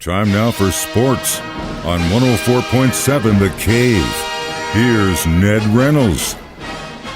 Time now for sports on 104.7 The Cave. Here's Ned Reynolds.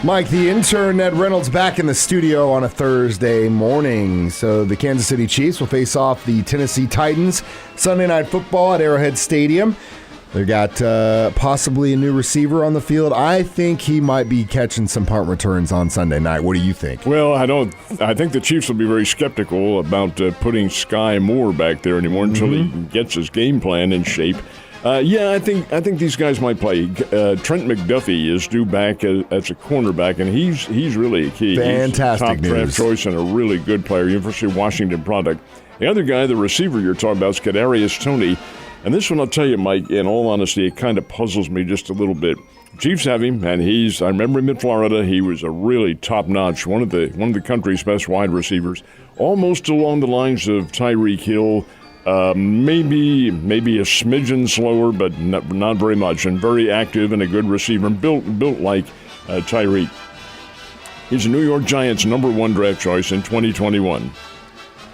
Mike, the intern, Ned Reynolds, back in the studio on a Thursday morning. So the Kansas City Chiefs will face off the Tennessee Titans Sunday Night Football at Arrowhead Stadium. They've got possibly a new receiver on the field. I think he might be catching some punt returns on Sunday night. What do you think? Well, I think the Chiefs will be very skeptical about putting Sky Moore back there anymore until he gets his game plan in shape. I think these guys might play. Trent McDuffie is due back as a cornerback, and he's really a key. Fantastic he's a top draft choice and a really good player, University of Washington product. The other guy, the receiver you're talking about, is Kadarius Toney. And this one, I'll tell you, Mike, in all honesty, it kind of puzzles me just a little bit. Chiefs have him, and I remember him in Florida. He was a really top-notch, one of the country's best wide receivers, almost along the lines of Tyreek Hill. Maybe a smidgen slower, but not very much, and very active and a good receiver, built like Tyreek. He's a New York Giants #1 draft choice in 2021.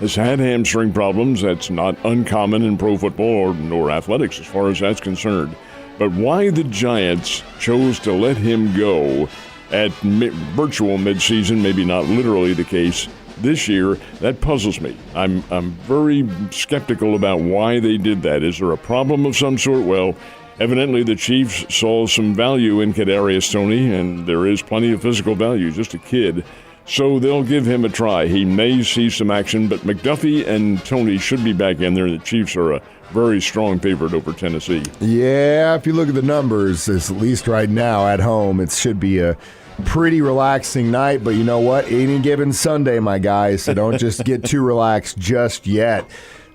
Has had hamstring problems. That's not uncommon in pro football nor athletics as far as that's concerned. But why the Giants chose to let him go at virtual midseason, maybe not literally the case this year, that puzzles me. I'm very skeptical about why they did that. Is there a problem of some sort? Well, evidently the Chiefs saw some value in Kadarius Toney, and there is plenty of physical value, just a kid. So they'll give him a try. He may see some action, but McDuffie and Toney should be back in there. The Chiefs are a very strong favorite over Tennessee. Yeah, if you look at the numbers, at least right now at home, it should be a pretty relaxing night. But you know what? Any given Sunday, my guys, so don't just get too relaxed just yet.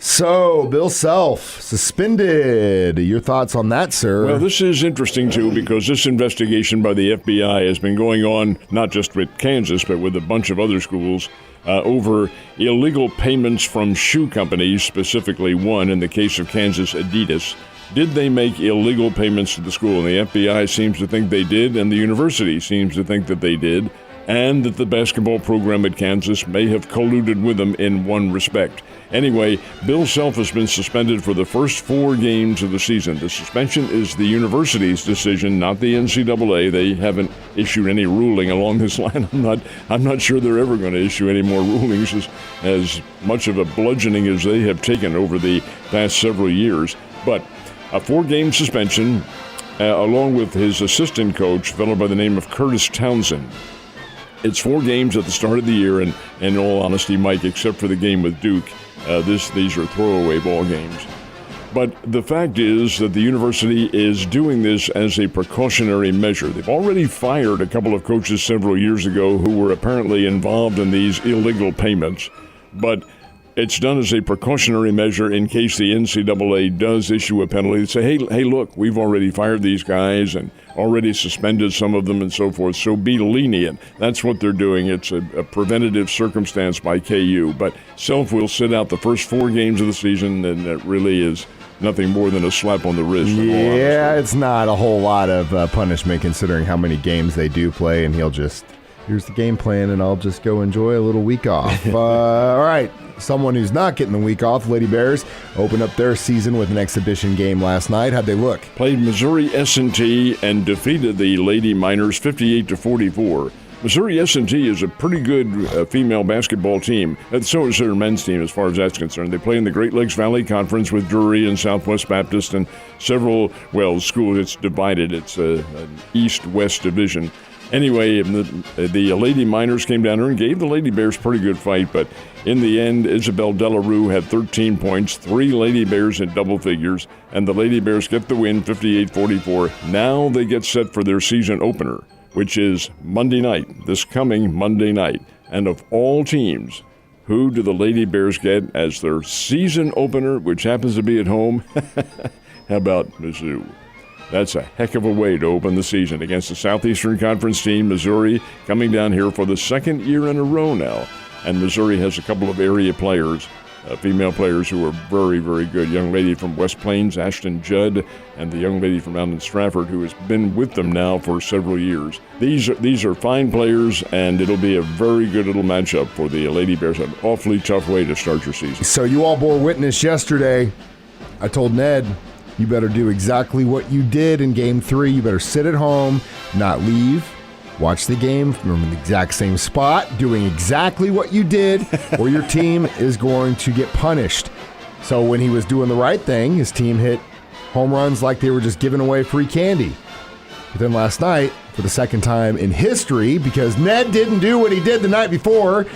So, Bill Self, suspended. Your thoughts on that, sir? Well, this is interesting, too, because this investigation by the FBI has been going on not just with Kansas, but with a bunch of other schools over illegal payments from shoe companies, specifically one, in the case of Kansas, Adidas. Did they make illegal payments to the school? And the FBI seems to think they did, and the university seems to think that they did, and that the basketball program at Kansas may have colluded with them in one respect. Anyway, Bill Self has been suspended for the first 4 games of the season. The suspension is the university's decision, not the NCAA. They haven't issued any ruling along this line. I'm not sure they're ever going to issue any more rulings, as much of a bludgeoning as they have taken over the past several years. But a 4-game suspension, along with his assistant coach, a fellow by the name of Curtis Townsend. It's 4 games at the start of the year, and in all honesty, Mike, except for the game with Duke, these are throwaway ball games. But the fact is that the university is doing this as a precautionary measure. They've already fired a couple of coaches several years ago who were apparently involved in these illegal payments, but it's done as a precautionary measure in case the NCAA does issue a penalty. They say, hey, look, we've already fired these guys and already suspended some of them and so forth, so be lenient. That's what they're doing. It's a preventative circumstance by KU. But Self will sit out the first 4 games of the season, and that really is nothing more than a slap on the wrist. Yeah, it's not a whole lot of punishment considering how many games they do play, and he'll just, here's the game plan, and I'll just go enjoy a little week off. All right. Someone who's not getting the week off, Lady Bears, opened up their season with an exhibition game last night. How'd they look? Played Missouri S&T and defeated the Lady Miners 58-44. Missouri S&T is a pretty good female basketball team, and so is their men's team as far as that's concerned. They play in the Great Lakes Valley Conference with Drury and Southwest Baptist and several, schools. It's divided. It's an east-west division. Anyway, the Lady Miners came down there and gave the Lady Bears a pretty good fight, but in the end, Isabel Delarue had 13 points, 3 Lady Bears in double figures, and the Lady Bears get the win 58-44. Now they get set for their season opener, which is Monday night, this coming Monday night. And of all teams, who do the Lady Bears get as their season opener, which happens to be at home? How about Mizzou? That's a heck of a way to open the season against the Southeastern Conference team, Missouri, coming down here for the 2nd year in a row now. And Missouri has a couple of area players, female players who are very, very good. Young lady from West Plains, Ashton Judd, and the young lady from out in Stratford who has been with them now for several years. These are fine players, and it'll be a very good little matchup for the Lady Bears. An awfully tough way to start your season. So you all bore witness yesterday I told Ned, you better do exactly what you did in Game 3. You better sit at home, not leave, watch the game from the exact same spot, doing exactly what you did, or your team is going to get punished. So when he was doing the right thing, his team hit home runs like they were just giving away free candy. But then last night, for the second time in history, because Ned didn't do what he did the night before,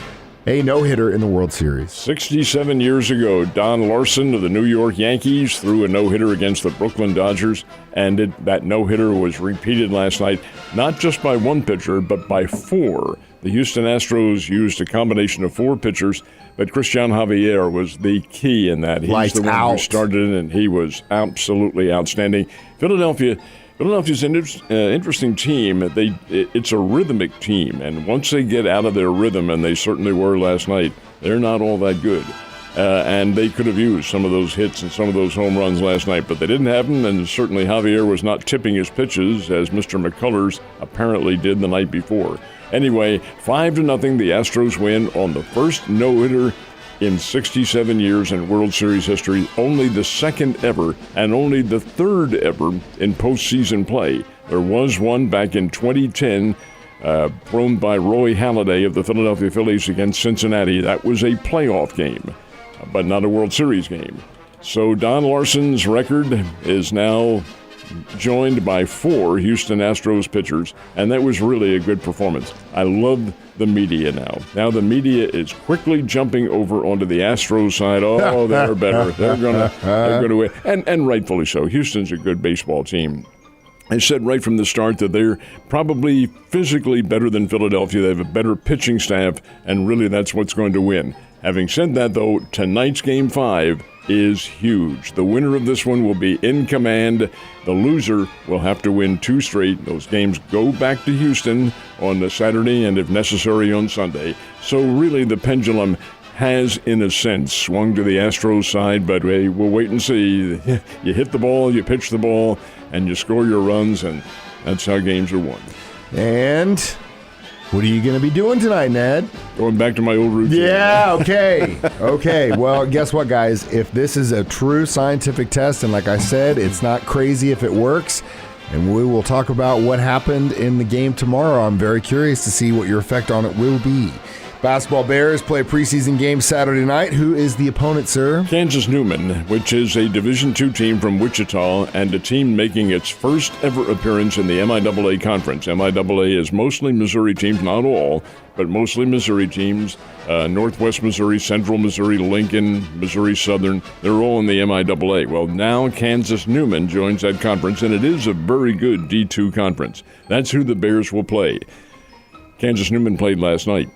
a no-hitter in the World Series. 67 years ago, Don Larson of the New York Yankees threw a no-hitter against the Brooklyn Dodgers, and that no-hitter was repeated last night, not just by one pitcher, but by four. The Houston Astros used a combination of four pitchers, but Christian Javier was the key in that. He's the one who started it, and he was absolutely outstanding. Philadelphia's an interesting team. It's a rhythmic team, and once they get out of their rhythm, and they certainly were last night, they're not all that good. And they could have used some of those hits and some of those home runs last night, but they didn't have them, and certainly Javier was not tipping his pitches, as Mr. McCullers apparently did the night before. Anyway, 5-0, the Astros win on the first no-hitter in 67 years in World Series history, only the second ever and only the third ever in postseason play. There was one back in 2010, thrown by Roy Halladay of the Philadelphia Phillies against Cincinnati. That was a playoff game, but not a World Series game. So Don Larson's record is now joined by four Houston Astros pitchers, and that was really a good performance. I love the media now. Now the media is quickly jumping over onto the Astros side. Oh, they're better. They're gonna win, and rightfully so. Houston's a good baseball team. I said right from the start that they're probably physically better than Philadelphia. They have a better pitching staff, and really that's what's going to win. Having said that, though, tonight's Game 5 is huge. The winner of this one will be in command. The loser will have to win 2 straight. Those games go back to Houston on the Saturday and, if necessary, on Sunday. So really the pendulum has, in a sense, swung to the Astros side, but hey, we'll wait and see. You hit the ball, you pitch the ball, and you score your runs, and that's how games are won. And what are you going to be doing tonight, Ned? Going back to my old routine. Yeah, okay. Okay, well, guess what, guys? If this is a true scientific test, and like I said, it's not crazy if it works, and we will talk about what happened in the game tomorrow. I'm very curious to see what your effect on it will be. Basketball Bears play a preseason game Saturday night. Who is the opponent, sir? Kansas Newman, which is a Division II team from Wichita and a team making its first ever appearance in the MIAA Conference. MIAA is mostly Missouri teams, not all, but mostly Missouri teams. Northwest Missouri, Central Missouri, Lincoln, Missouri Southern, they're all in the MIAA. Well, now Kansas Newman joins that conference, and it is a very good D2 conference. That's who the Bears will play. Kansas Newman played last night.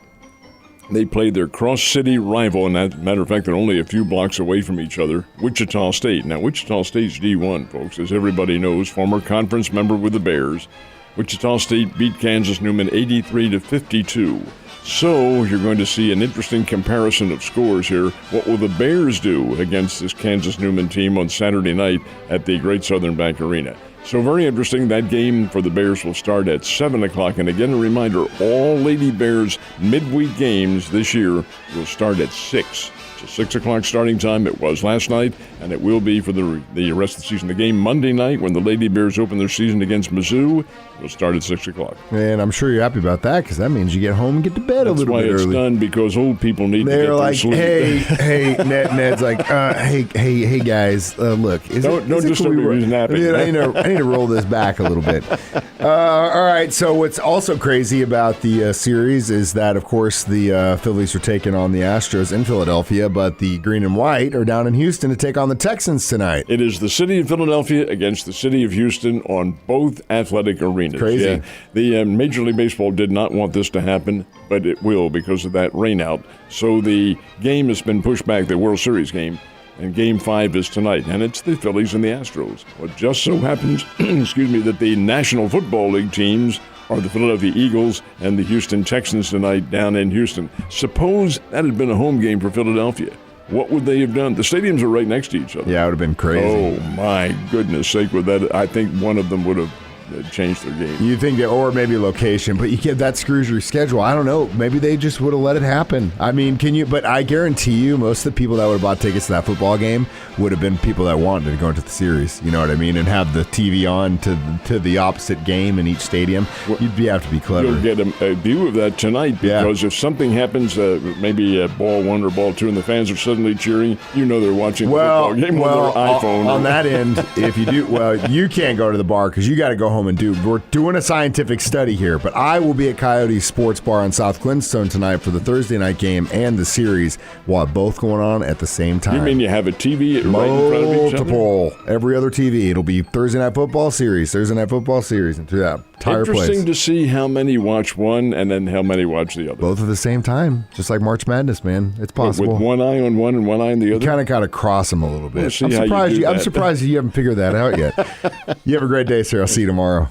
They played their cross-city rival, and as a matter of fact, they're only a few blocks away from each other, Wichita State. Now, Wichita State's D1, folks, as everybody knows, former conference member with the Bears. Wichita State beat Kansas Newman 83-52. So you're going to see an interesting comparison of scores here. What will the Bears do against this Kansas Newman team on Saturday night at the Great Southern Bank Arena? So very interesting. That game for the Bears will start at 7 o'clock. And again, a reminder, all Lady Bears midweek games this year will start at 6. It's a 6 o'clock starting time. It was last night, and it will be for the rest of the season. The game Monday night, when the Lady Bears open their season against Mizzou, will start at 6 o'clock. And I'm sure you're happy about that, because that means you get home and get to bed a little bit early. That's why it's done, because old people need to get like, their sleep. Hey, Ned's like, hey, guys, look. Don't disturb me when he's napping. I need to roll this back a little bit. All right, so what's also crazy about the series is that, of course, the Phillies are taking on the Astros in Philadelphia, but the Green and White are down in Houston to take on the Texans tonight. It is the city of Philadelphia against the city of Houston on both athletic arenas. Crazy. Yeah, the Major League Baseball did not want this to happen, but it will because of that rainout. So the game has been pushed back, the World Series game, and Game 5 is tonight, and it's the Phillies and the Astros. Well, it just so happens, that the National Football League teams are the Philadelphia Eagles and the Houston Texans tonight down in Houston. Suppose that had been a home game for Philadelphia. What would they have done? The stadiums are right next to each other. Yeah, it would have been crazy. Oh, my goodness sake, with that, I think one of them would have change their game. You think that, or maybe location, but that screws your schedule. I don't know. Maybe they just would have let it happen. I mean, but I guarantee you most of the people that would have bought tickets to that football game would have been people that wanted to go into the series, you know what I mean, and have the TV on to the opposite game in each stadium. You'd have to be clever. You'll get a view of that tonight, because if something happens, maybe ball 1 or ball 2, and the fans are suddenly cheering, they're watching the football game on their iPhone. On that end, if you do, you can't go to the bar because you got to go home and we're doing a scientific study here, but I will be at Coyote Sports Bar on South Glenstone tonight for the Thursday night game and the series. We'll have both going on at the same time. You mean you have a TV right in front of each other? Multiple. Every other TV. It'll be Thursday night football series, and through that entire place. Interesting to see how many watch one and then how many watch the other. Both at the same time, just like March Madness, man. It's possible. With one eye on one and one eye on the other? You kind of got to cross them a little bit. I'm surprised you haven't figured that out yet. You have a great day, sir. I'll see you tomorrow.